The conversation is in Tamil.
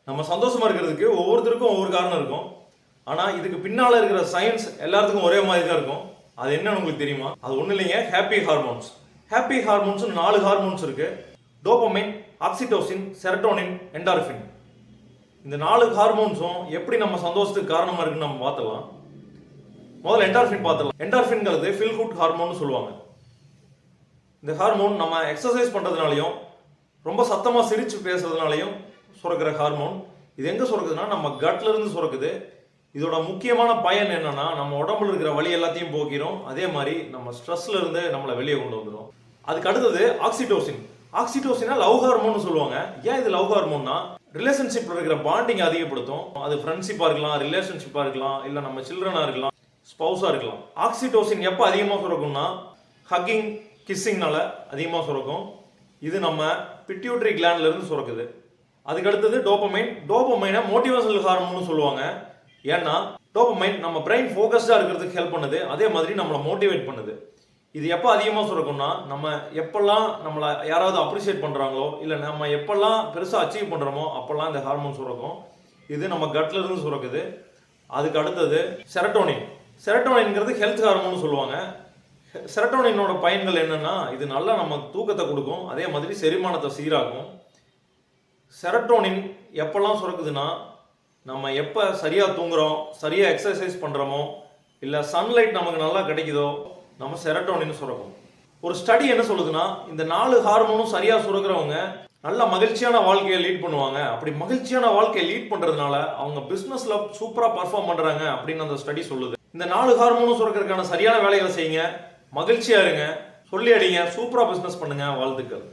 நம்ம சந்தோஷமா இருக்கிறதுக்கு ஒவ்வொருத்தருக்கும் ஒவ்வொரு காரணம் இருக்கும். ஆனா இதுக்கு பின்னால இருக்கிற சயின்ஸ் எல்லாத்துக்கும் ஒரே மாதிரி தான் இருக்கும். அது என்னன்னு உங்களுக்கு தெரியுமா? அது ஒண்ணு இல்லைங்க, happy hormones. Happy hormones 4 hormones இருக்கு. Dopamine, oxytocin, serotonin, endorphin. இந்த 4 ஹார்மோன்ஸும் எப்படி நம்ம சந்தோஷத்துக்கு காரணமா இருக்குன்னு நம்ம பார்த்தலாம். முதல்ல என்டார்பின் பார்த்தலாம். என்டார்பின்ங்கிறது ஃபீல் குட் ஹார்மோன் சொல்லுவாங்க. இந்த ஹார்மோன் நம்ம எக்ஸசைஸ் பண்றதுனாலையும் ரொம்ப சத்தமா சிரிச்சு பேசுறதுனாலையும் சுரக்கிற ஹார்மோன். இது எங்க சுரக்குதுன்னா நம்ம கட்ல இருந்து சுரக்குது. இதோட முக்கியமான பயன் என்னன்னா நம்ம உடம்புல இருக்கிற வலி எல்லாத்தையும் போக்கிறோம். அதே மாதிரி நம்ம ஸ்ட்ரெஸ்ல இருந்து நம்மளை வெளியே கொண்டு வந்துடும். அதுக்கு அடுத்தது ஆக்சிடோசின். ஆக்சிடோசினா லவ் ஹார்மோன் சொல்லுவாங்க. ஏன் இது லவ் ஹார்மோன்னா ரிலேஷன்ஷிப்ல இருக்கிற பாண்டிங் அதிகப்படுத்தும். அது ஃப்ரெண்ட்ஷிப்பா இருக்கலாம், ரிலேஷன்ஷிப்பா இருக்கலாம், இல்ல நம்ம சில்ட்ரனா இருக்கலாம், ஸ்பௌஸா இருக்கலாம். ஆக்சிடோசின் எப்போ அதிகமாக சுரக்கும்னா ஹக்கிங், கிஸ்ஸிங்னால அதிகமாக சுரக்கும். இது நம்ம பிட்யூட்டரி கிளாண்ட்ல இருந்து சுரக்குது. அதுக்கு அடுத்தது டோபமைன். டோபமைனை மோட்டிவேஷனல் ஹார்மோன் சொல்லுவாங்க. ஏன்னா டோபமைன் நம்ம பிரெயின் ஃபோக்கஸ்டா இருக்கிறதுக்கு ஹெல்ப் பண்ணுது. அதே மாதிரி நம்மளை மோட்டிவேட் பண்ணுது. இது எப்போ அதிகமாக சுரக்கும்னா நம்ம எப்பெல்லாம் நம்மளை யாராவது அப்ரிஷியேட் பண்ணுறாங்களோ இல்லை நம்ம எப்பெல்லாம் பெருசாக அச்சீவ் பண்ணுறோமோ அப்போல்லாம் இந்த ஹார்மோன் சுரக்கும். இது நம்ம கட்ல இருந்து சுரக்குது. அதுக்கு அடுத்தது செரட்டோனின். செரட்டோனின்ங்கிறது ஹெல்த் ஹார்மோன் சொல்லுவாங்க. செரட்டோனினோட பயன்கள் என்னன்னா இது நல்லா நம்ம தூக்கத்தை கொடுக்கும். அதே மாதிரி செரிமானத்தை சீராக்கும். செரட்டோனின் எப்பெல்லாம் சுரக்குதுன்னா நம்ம எப்போ சரியாக தூங்குறோம், சரியாக எக்ஸசைஸ் பண்ணுறோமோ, இல்லை சன்லைட் நமக்கு நல்லா கிடைக்குதோ நம்ம செரட்டோனின் சுரக்கும். ஒரு ஸ்டடி என்ன சொல்லுதுன்னா இந்த 4 ஹார்மோனும் சரியாக சுரக்கிறவங்க நல்ல மகிழ்ச்சியான வாழ்க்கையை லீட் பண்ணுவாங்க. அப்படி மகிழ்ச்சியான வாழ்க்கையை லீட் பண்ணுறதுனால அவங்க பிஸ்னஸில் சூப்பராக பர்ஃபார்ம் பண்ணுறாங்க அப்படின்னு அந்த ஸ்டடி சொல்லுது. இந்த 4 ஹார்மோனும் சுரக்கிறதுக்கான சரியான வேலைகளை செய்யுங்க, மகிழ்ச்சியாக இருங்க, சொல்லி அடிங்க, சூப்பராக பிஸ்னஸ் பண்ணுங்க. வாழ்த்துக்கள்.